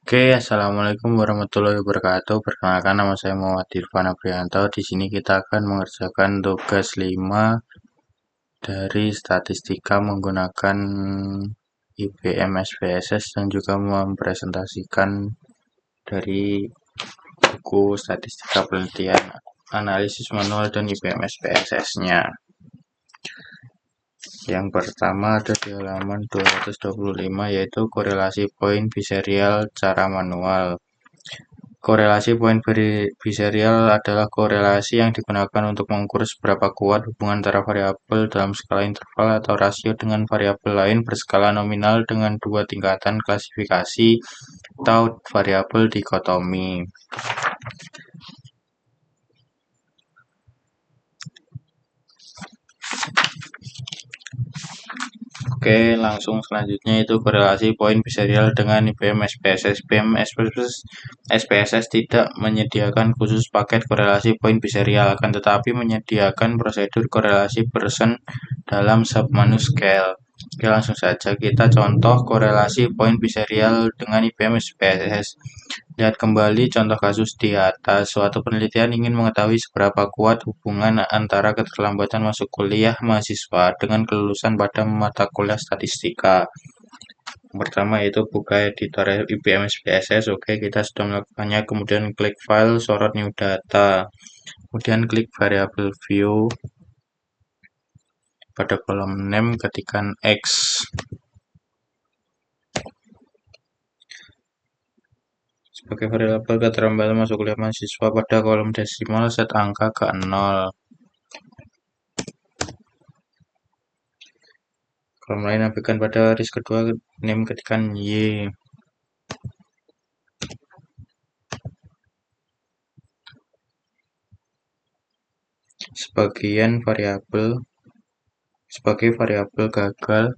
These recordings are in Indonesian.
Oke, assalamualaikum warahmatullahi wabarakatuh. Perkenalkan, nama saya Muhammad Irfan Aprianto. Di sini kita akan mengerjakan tugas 5 dari statistika menggunakan IPM SPSS dan juga mempresentasikan dari buku statistika penelitian analisis manual dan IPM SPSS-nya. Yang pertama ada di halaman 225, yaitu korelasi poin biserial cara manual. Korelasi poin biserial adalah korelasi yang digunakan untuk mengukur seberapa kuat hubungan antara variabel dalam skala interval atau rasio dengan variabel lain berskala nominal dengan dua tingkatan klasifikasi atau variabel dikotomi. Oke, langsung selanjutnya itu korelasi poin biserial dengan IPM SPSS. IPM SPSS tidak menyediakan khusus paket korelasi poin biserial, akan tetapi menyediakan prosedur korelasi persen dalam submanu scale. Oke, langsung saja kita contoh korelasi poin biserial dengan IPM SPSS. Lihat kembali contoh kasus di atas. Suatu penelitian ingin mengetahui seberapa kuat hubungan antara keterlambatan masuk kuliah mahasiswa dengan kelulusan pada mata kuliah statistika. Yang pertama yaitu buka editor IPM SPSS. Oke, kita sudah melakukannya. Kemudian klik file, sorot new data. Kemudian klik variable view. Pada kolom name ketikkan X. Sebagai variabel keterlambatan masuk kuliah mahasiswa, pada kolom desimal set angka ke 0. Kolom lain nafikan pada baris kedua, name ketikkan Y. Sebagai variabel gagal,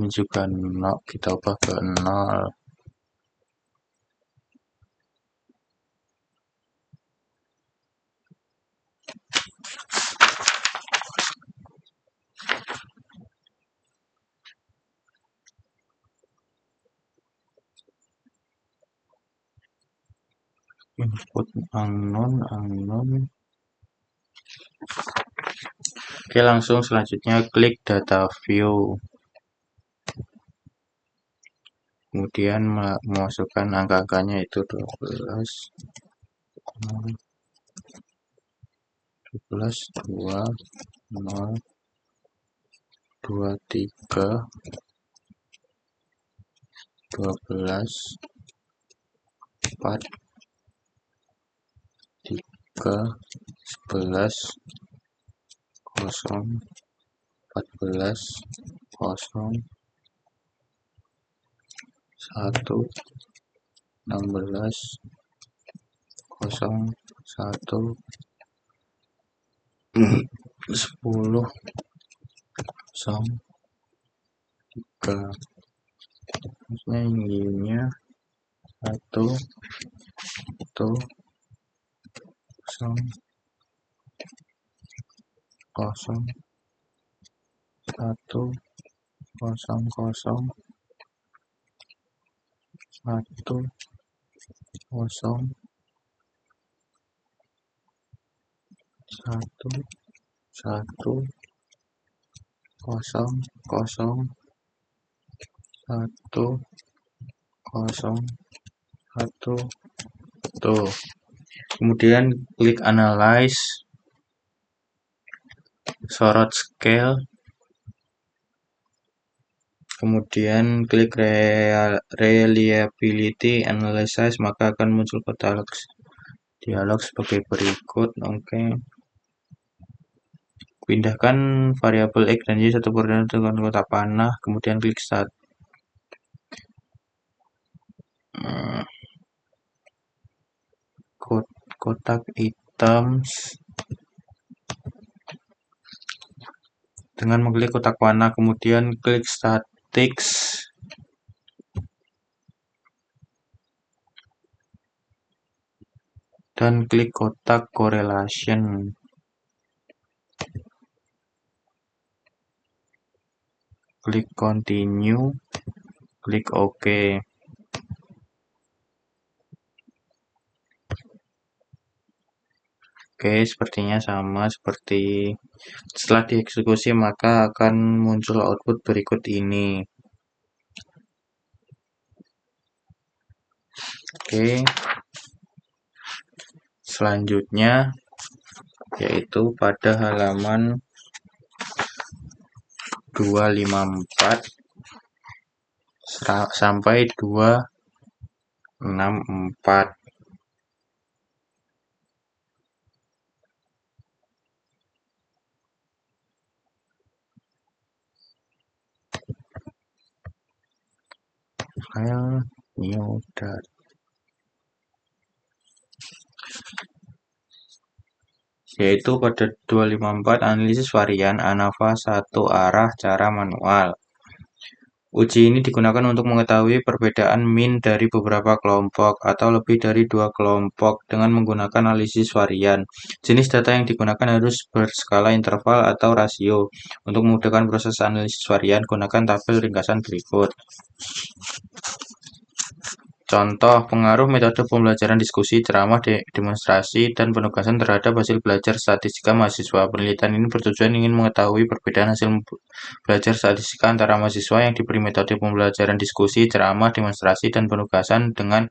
ini juga 0, kita ubah ke 0. Input unknown. Oke, langsung selanjutnya klik data view. Kemudian memasukkan angka-angkanya itu 12, 2, 0, 23, 12, 4, 3, 11, 0, 14, 0, 1, 16, 0, 1, 10, 0, 3. Maksudnya ininya 1, 0, 0, 1, 0, 0, 1, 0, 1, 1, 0, 0, 1, 0, 1. Tuh. Kemudian klik analyze, sorot scale, kemudian klik reliability analysis, maka akan muncul dialog sebagai berikut. Oke. Pindahkan variabel X dan Y satu koordinat dengan kotak panah, kemudian klik start. Kotak items dengan mengklik kotak panah, kemudian klik start. statistics dan klik kotak correlation. Klik continue, klik OK. Oke, sepertinya sama seperti setelah dieksekusi maka akan muncul output berikut ini. Oke, selanjutnya yaitu pada halaman 254 sampai 264. File new data. Yaitu pada 254 analisis varian ANAVA satu arah cara manual. Uji ini digunakan untuk mengetahui perbedaan mean dari beberapa kelompok atau lebih dari dua kelompok dengan menggunakan analisis varian. Jenis data yang digunakan harus berskala interval atau rasio. Untuk memudahkan proses analisis varian, gunakan tabel ringkasan berikut. Contoh, pengaruh metode pembelajaran diskusi, ceramah, demonstrasi, dan penugasan terhadap hasil belajar statistika mahasiswa. Penelitian ini bertujuan ingin mengetahui perbedaan hasil belajar statistika antara mahasiswa yang diberi metode pembelajaran diskusi, ceramah, demonstrasi, dan penugasan dengan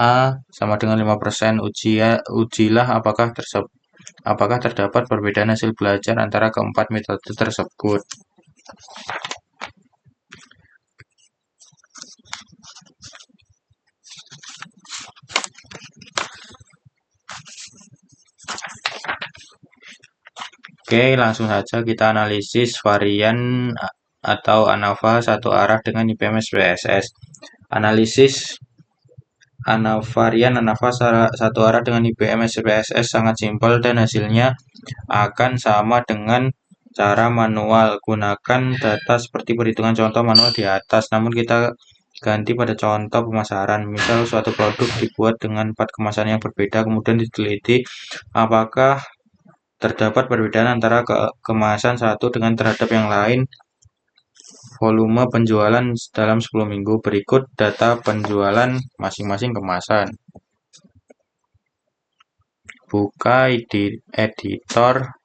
A sama dengan 5%. Ujilah apakah terdapat perbedaan hasil belajar antara keempat metode tersebut. Oke, langsung saja kita analisis varian atau ANAVA satu arah dengan IPM SPSS. Analisis varian ANAVA satu arah dengan IPM SPSS sangat simpel dan hasilnya akan sama dengan cara manual. Gunakan data seperti perhitungan contoh manual di atas, namun kita ganti pada contoh pemasaran. Misal suatu produk dibuat dengan 4 kemasan yang berbeda, kemudian diteliti apakah terdapat perbedaan antara kemasan satu dengan terhadap yang lain. Volume penjualan dalam 10 minggu. Berikut data penjualan masing-masing kemasan. Buka editor.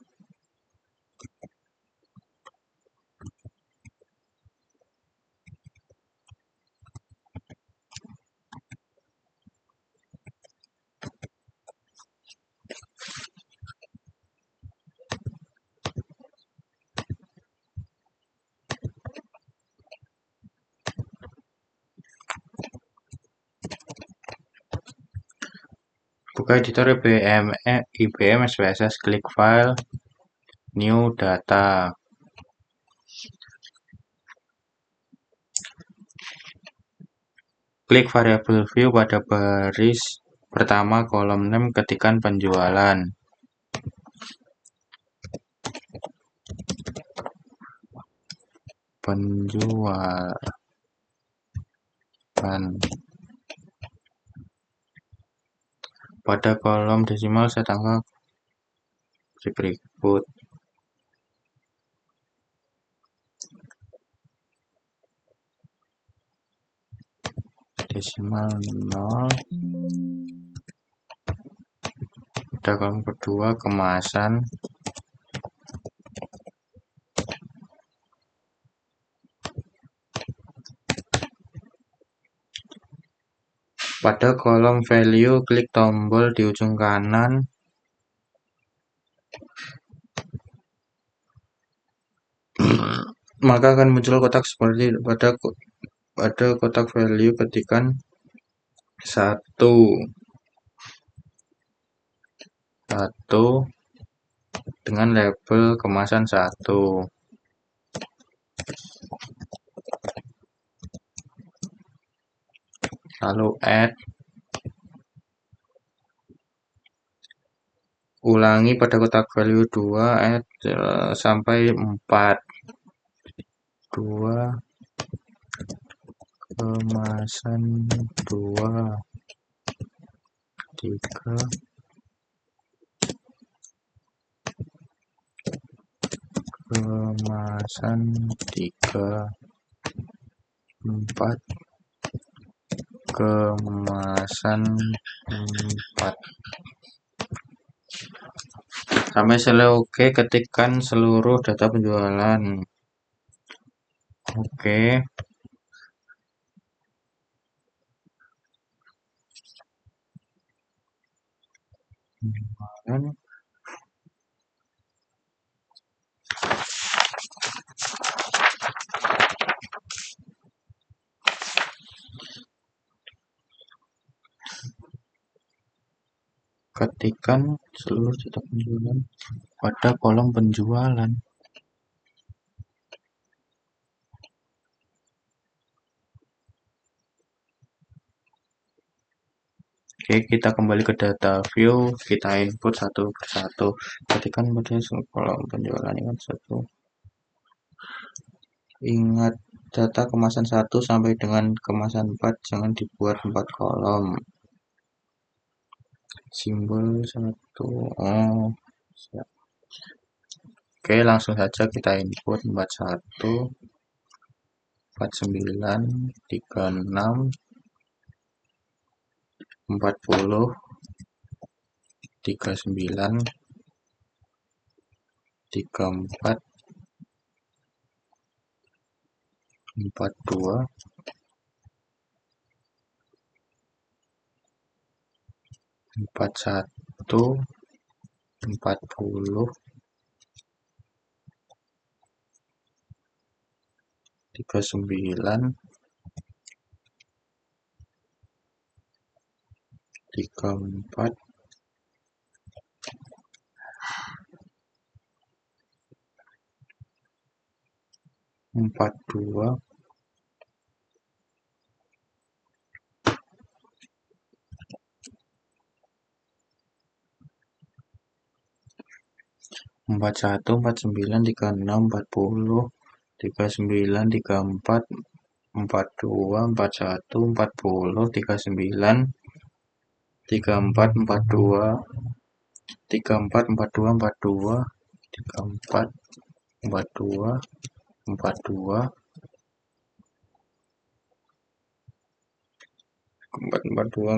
Buka editor IBM SPSS, klik file, new data. Klik variable view pada baris pertama kolom name, ketikkan penjualan. Pada kolom desimal set angka berikut. Desimal 0. Pada kolom kedua kemasan. Pada kolom value, klik tombol di ujung kanan. Maka akan muncul kotak seperti pada kotak value ketikkan 1 dengan label kemasan 1. Lalu add. Ulangi pada kotak value 2, add sampai 4. 2, kemasan 2, 3, kemasan 3, 4, kemasan 4. Sampai selesai. Oke, ketikkan seluruh data penjualan. Oke. Penjualan. Ketikkan seluruh data penjualan pada kolom penjualan. Oke, kita kembali ke data view, kita input satu persatu. Ketikkan pada kolom penjualan ingat satu. Ingat data kemasan 1 sampai dengan kemasan 4 jangan dibuat 4 kolom. Simbol 1. Oh, siap. Oke, langsung saja kita input 41, 49, 36, 40, 39, 34, 42, 41, 40, 39, 34, 42, 41, 49, 36, 40, 39, 34, 42, 41, 40, 39, 34, 42, 34, 42, 42, 34, 42, 42, 42, 42,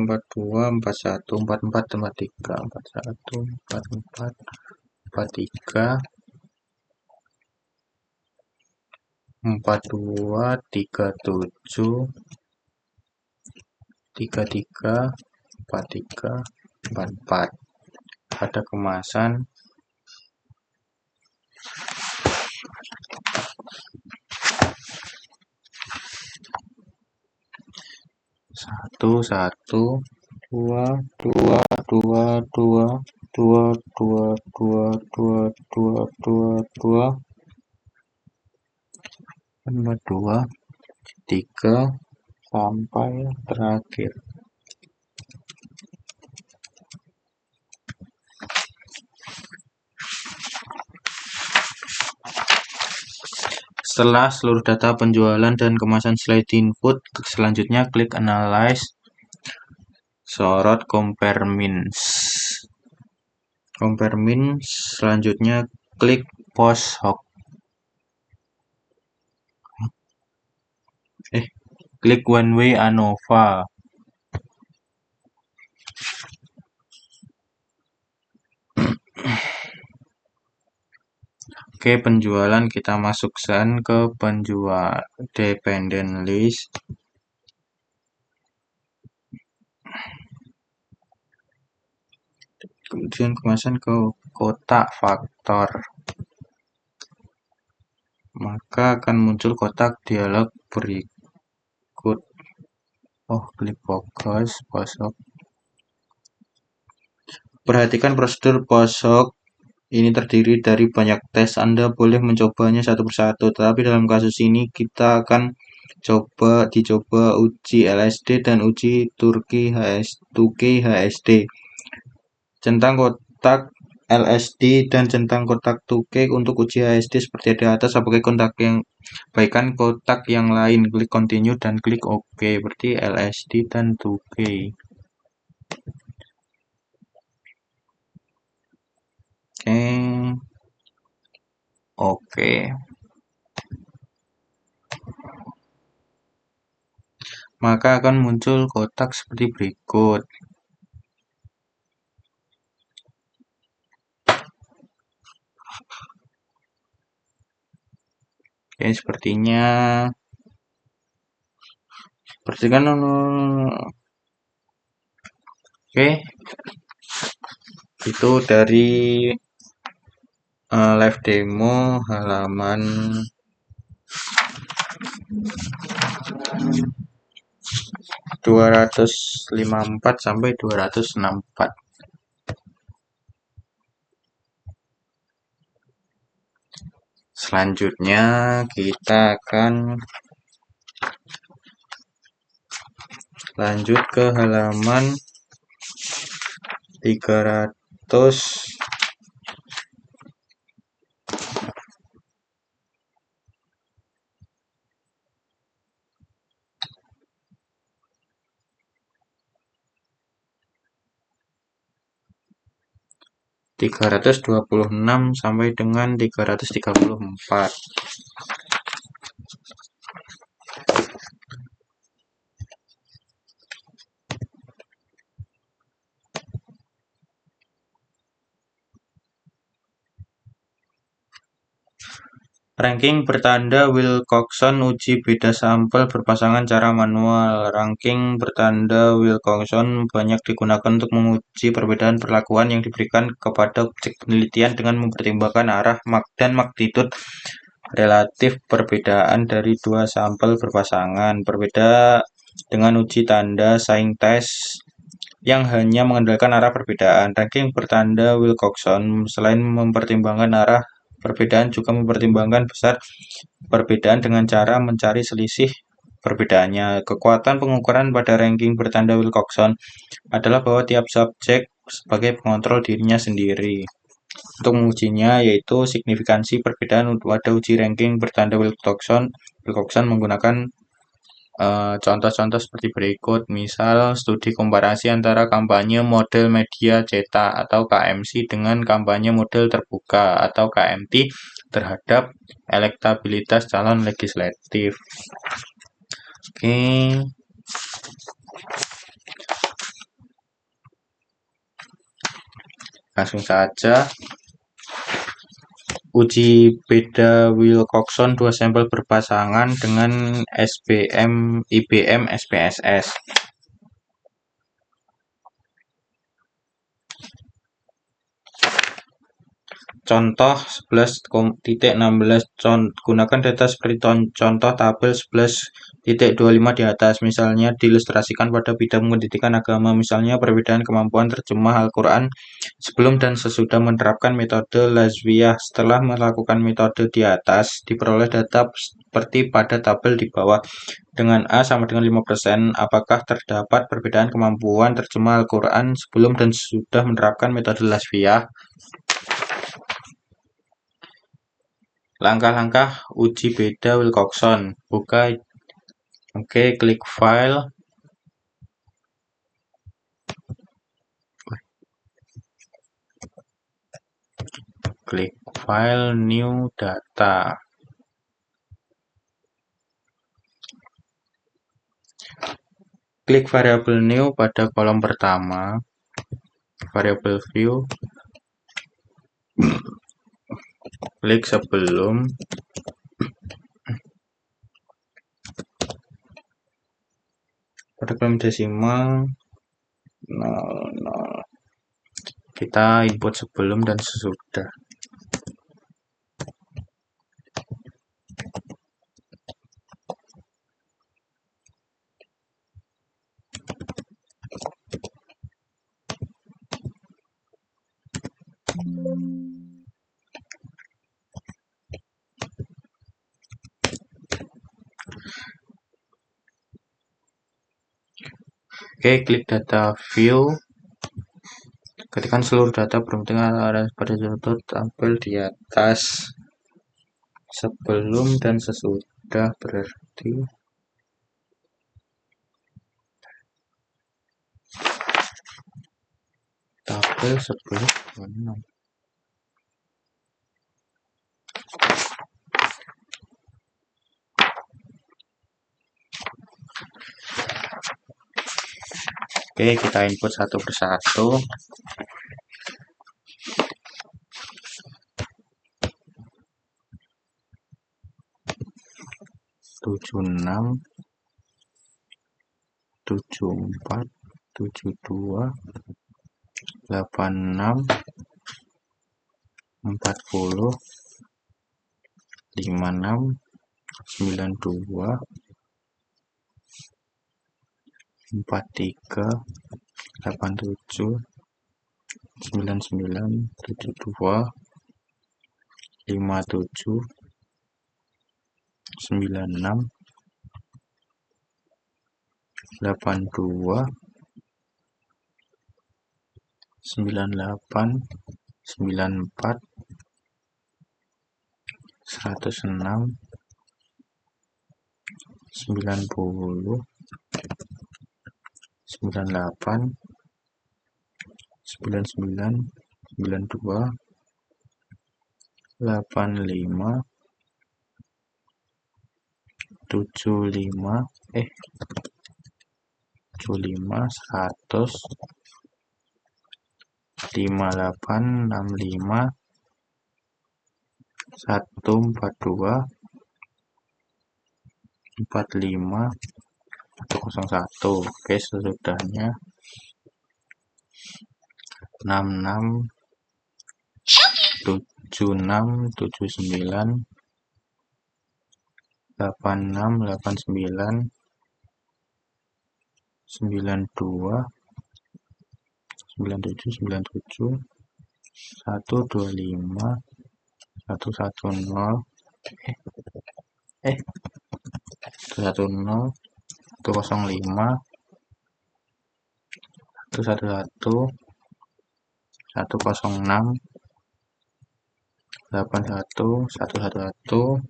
41, 44, 43, 41, 44, 43, 42, 37, 33, 43, 44. Pada kemasan 1, 1, 2, 2, 2, 2, 2, 2, 2, 2, 2, 2, 2, 2, 3, sampai terakhir. Setelah seluruh data penjualan dan kemasan selesai diinput, selanjutnya klik Analyze, sorot Compare Means. Compare Means, selanjutnya klik Post Hoc. Klik One Way ANOVA. Oke, penjualan kita masukkan ke penjual dependent list. Kemudian kemasan ke kotak faktor. Maka akan muncul kotak dialog berikut. Oh, klik fokus, posok. Perhatikan prosedur posok ini terdiri dari banyak tes. Anda boleh mencobanya satu persatu, tetapi dalam kasus ini kita akan dicoba uji LSD dan uji Turki HSD. Centang kotak LSD dan centang kotak 2K untuk uji HSD seperti di atas. Sebagai kontak yang baikan kotak yang lain, klik continue dan klik OK. Berarti LSD dan 2K. Oke. Maka akan muncul kotak seperti berikut. Oke, sepertinya bersihkan. Oke, itu dari live demo halaman 254 sampai 264. Selanjutnya kita akan lanjut ke halaman 300 326 sampai dengan 334. Ranking bertanda Wilcoxon uji beda sampel berpasangan cara manual. Ranking bertanda Wilcoxon banyak digunakan untuk menguji perbedaan perlakuan yang diberikan kepada objek penelitian dengan mempertimbangkan arah dan magnitudo relatif perbedaan dari dua sampel berpasangan. Berbeda dengan uji tanda sign test yang hanya mengandalkan arah perbedaan. Ranking bertanda Wilcoxon selain mempertimbangkan arah perbedaan juga mempertimbangkan besar perbedaan dengan cara mencari selisih perbedaannya. Kekuatan pengukuran pada ranking bertanda Wilcoxon adalah bahwa tiap subjek sebagai pengontrol dirinya sendiri. Untuk mengujinya yaitu signifikansi perbedaan pada uji ranking bertanda Wilcoxon menggunakan contoh-contoh seperti berikut. Misal studi komparasi antara kampanye model media cetak atau KMC dengan kampanye model terbuka atau KMT terhadap elektabilitas calon legislatif. Oke. Langsung saja. Uji beda Wilcoxon dua sampel berpasangan dengan SBM, IBM, SPSS. Contoh 11.16 gunakan data seperti contoh tabel 11.25 di atas. Misalnya diilustrasikan pada bidang pendidikan agama. Misalnya perbedaan kemampuan terjemah Al-Quran sebelum dan sesudah menerapkan metode Lazwiyah. Setelah melakukan metode di atas, diperoleh data seperti pada tabel di bawah. Dengan A sama dengan 5%, apakah terdapat perbedaan kemampuan terjemah Al-Quran sebelum dan sesudah menerapkan metode Lazwiyah? Langkah-langkah uji beda Wilcoxon. Buka. Oke, klik file. Klik file, new data. Klik variabel new pada kolom pertama. Variabel view. Klik sebelum. Pada kolom desimal 00. Kita input sebelum dan sesudah. Oke, klik data view. Ketikkan seluruh data berpenting pada contoh tampil di atas. Sebelum dan sesudah berarti tabel sebelum 26. Oke, kita input satu persatu. Tujuh enam, 74, 72, 86, 40, 56, 92, 43, 87, 99, 72, 57, 96, 82, 98, 94, 106, 90, 98, 99, 92, 85, 75, 75, 100, 58, 65, 142, 45, 101. Oke, sesudahnya 66, 76, 79, 86, 89, 92, 97, 97, 125, 110, 110, 105, 111, 106, 81, 111, 102,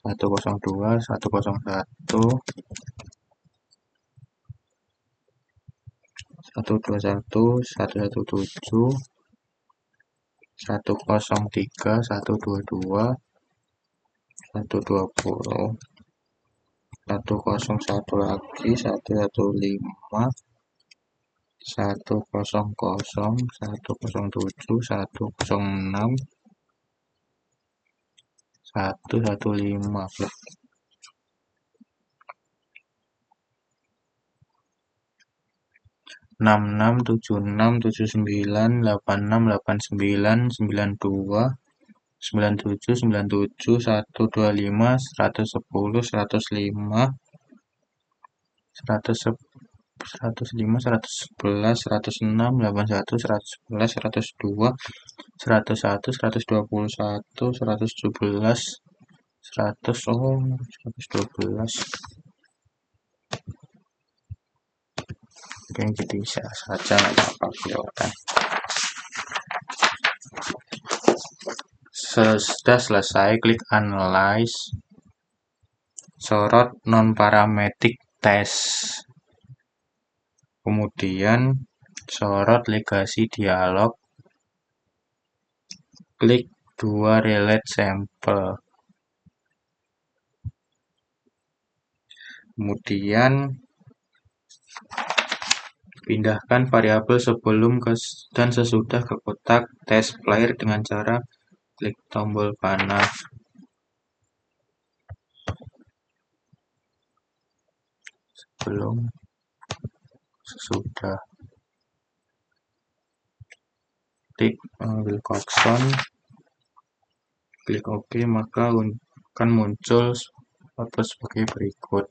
101, 121, 117, 103, 122, 120, 101 lagi, 115, 100, 107, 106, 115. 66, 76, 79, 86, 89, 92, 97, 97, 125, 110, 105, 105, 111, 106, 81, 111, 102, 101, 121, 117, 112. Oke, jadi bisa saja, nggak apa-apa kelihatan. Sudah selesai, klik analyze, sorot non-parametric test, kemudian sorot legasi dialog, klik dua relate sampel, kemudian pindahkan variabel sebelum dan sesudah ke kotak test player dengan cara klik tombol panah. Sebelum, sesudah. Klik Wilcoxon, klik OK, maka akan muncul output sebagai berikut.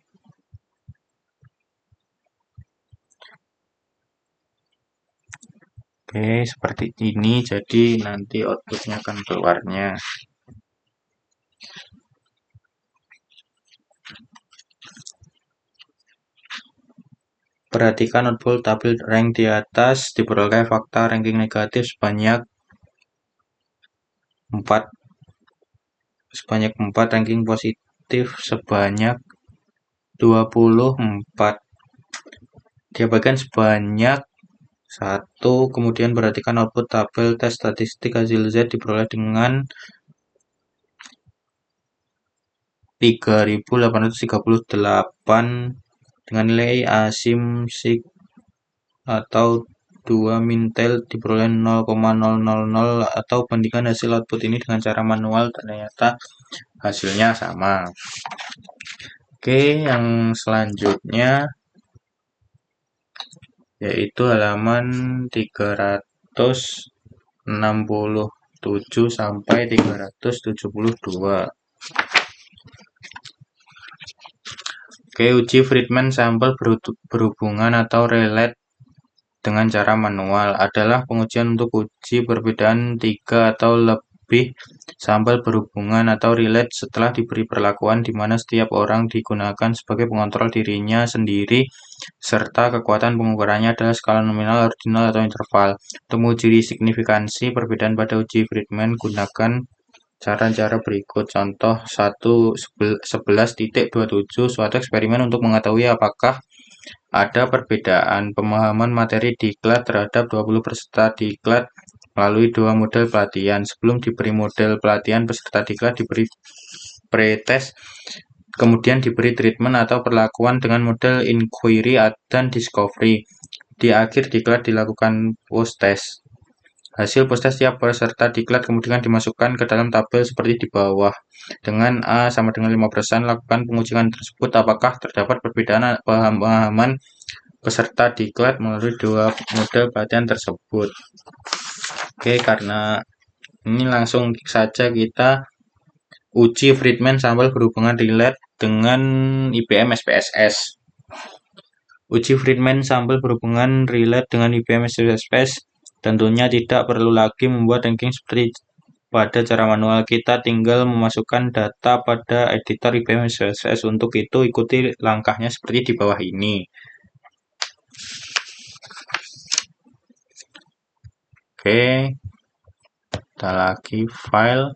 Oke, seperti ini, jadi nanti outputnya akan keluarnya. Perhatikan output tabel rank di atas, diperoleh fakta ranking negatif sebanyak 4, ranking positif sebanyak 24, diabaikan sebanyak 1. Kemudian perhatikan output tabel tes statistik hasil Z diperoleh dengan 3.838 dengan nilai asimsik atau 2 mintel diperoleh 0,000 atau bandingkan hasil output ini dengan cara manual, ternyata hasilnya sama. Oke, yang selanjutnya yaitu halaman 367 sampai 372. Oke, uji Friedman sampel berhubungan atau relate dengan cara manual adalah pengujian untuk uji perbedaan 3 atau lebih sampel berhubungan atau relate setelah diberi perlakuan di mana setiap orang digunakan sebagai pengontrol dirinya sendiri serta kekuatan pengukurannya adalah skala nominal, ordinal, atau interval. Untuk menguji signifikansi perbedaan pada uji Friedman, gunakan cara-cara berikut. Contoh 11.27 suatu eksperimen untuk mengetahui apakah ada perbedaan pemahaman materi diklat terhadap 20 peserta diklat melalui 2 model pelatihan. Sebelum diberi model pelatihan, peserta diklat diberi pretest, kemudian diberi treatment atau perlakuan dengan model inquiry dan discovery. Di akhir diklat dilakukan post-test. Hasil post-test tiap peserta diklat kemudian dimasukkan ke dalam tabel seperti di bawah. Dengan A sama dengan 5%, lakukan pengujian tersebut apakah terdapat perbedaan pemahaman peserta diklat melalui 2 model pelatihan tersebut. Oke, karena ini langsung saja kita uji Friedman sampel berhubungan relate dengan IPM SPSS. Uji Friedman sampel berhubungan relate dengan IPM SPSS tentunya tidak perlu lagi membuat ranking seperti pada cara manual. Kita tinggal memasukkan data pada editor IPM SPSS. Untuk itu ikuti langkahnya seperti di bawah ini. Oke, kita lagi file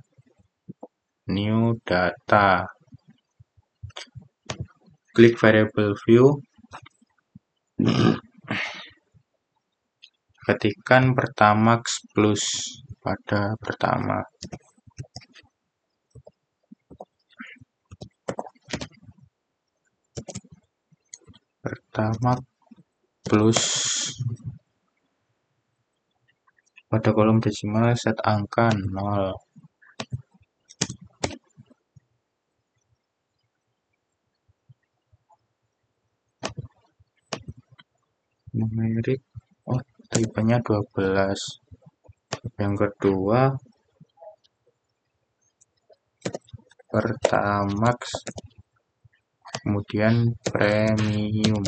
new data, klik variable view, ketikkan Pertamax plus pada pertama. Pertamax plus pada kolom desimal set angka 0. Numerik, oh tipenya 12. Yang kedua Pertamax kemudian premium.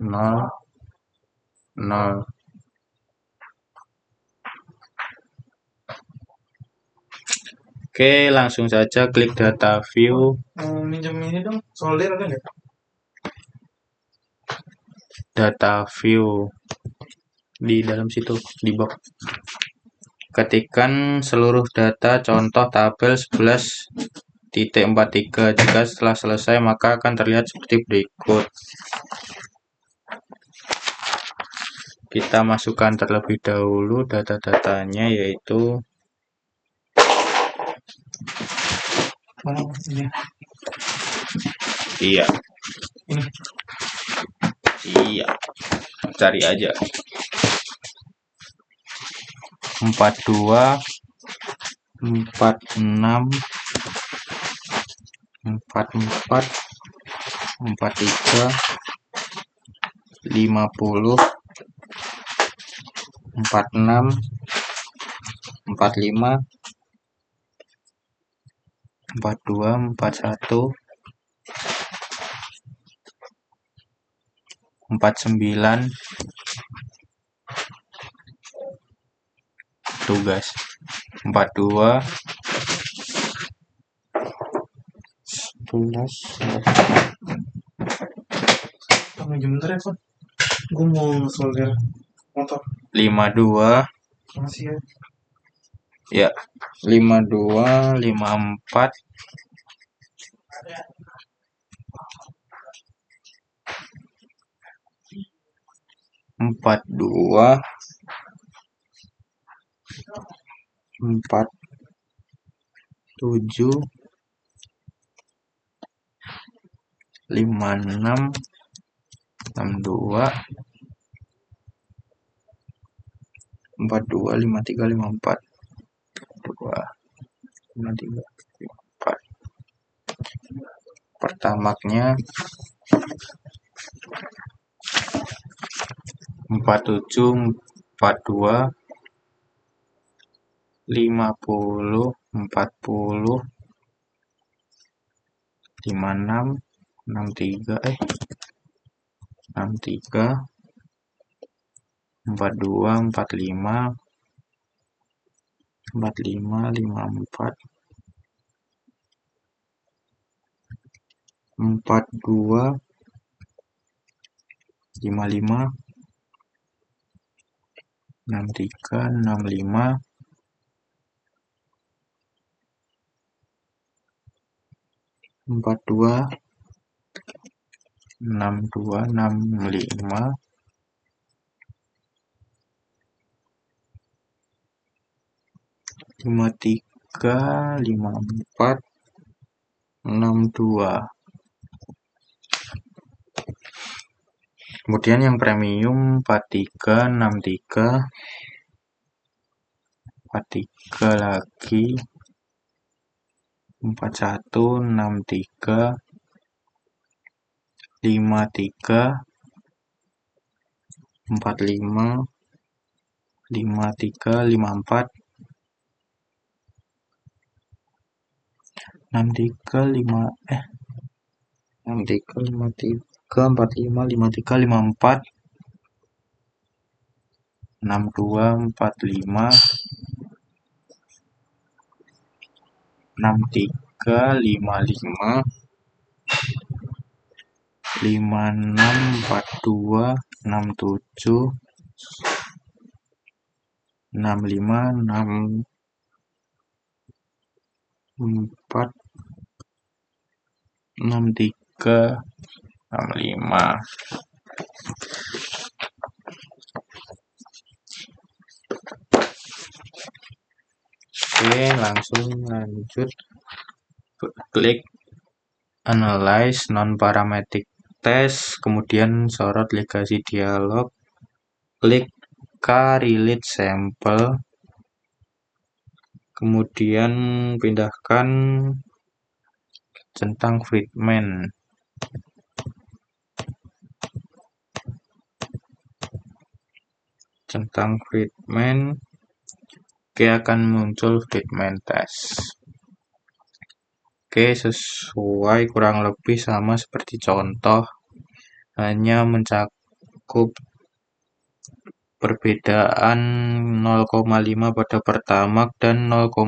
Nol. Oke, langsung saja klik data view. Minjem ini dong, solder ada nggak? Data view di dalam situ di box. Ketikkan seluruh data contoh tabel 11.43. Jika setelah selesai maka akan terlihat seperti berikut. Kita masukkan terlebih dahulu data-datanya, yaitu iya, cari aja 42, 46, 44, 43, 50, 46, 45, 42, 41, 49. Tugas 42, 11. Kamu minjem bentar ya, Fon. Gue mau solder motor. 52. Makasih ya. Ya, 52, 54. 42, 47, 56, 62, 42, 53, 54, 2, 53, 54. Pertamaknya 47, 42, 50, 40, 56, 63, 63, 42, 45, 45, 54, 42, 55, 63, 65, 42, 62, 65, 53, 54, 62. Kemudian yang premium 43, 63, 43 lagi, 41, 63, 53, 45, 53, 54, 63, 5, 63, 53, 45, 53, 54, 62, 45, 63, 55, 56, 42, 67, 65, 64, 63, 65. Oke, langsung lanjut. Klik Analyze Non-Parametric Test, kemudian sorot legasi dialog, klik Correlate Sample, kemudian pindahkan centang Friedman. Centang Friedman, oke, akan muncul Friedman test. Oke, sesuai kurang lebih sama seperti contoh, hanya mencakup perbedaan 0,5 pada Pertamax dan 0,5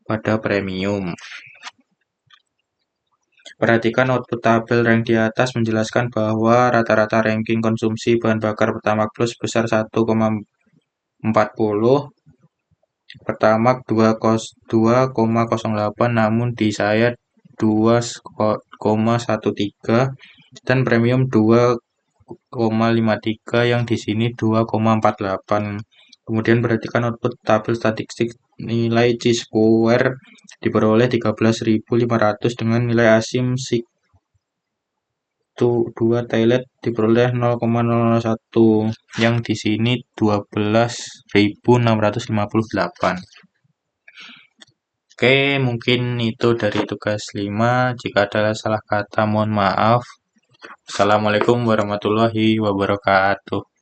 pada premium. Perhatikan output tabel rank di atas menjelaskan bahwa rata-rata ranking konsumsi bahan bakar Pertamax Plus sebesar 1,40, Pertamax 2,08, namun di saya 2,13 dan premium 2,53 yang di sini 2,48. Kemudian perhatikan output tabel statistik nilai chi-square diperoleh 13.500 dengan nilai asim sig2 Thailand diperoleh 0,001 yang di sini 12.658. Oke, mungkin itu dari tugas 5. Jika ada salah kata mohon maaf. Assalamualaikum warahmatullahi wabarakatuh.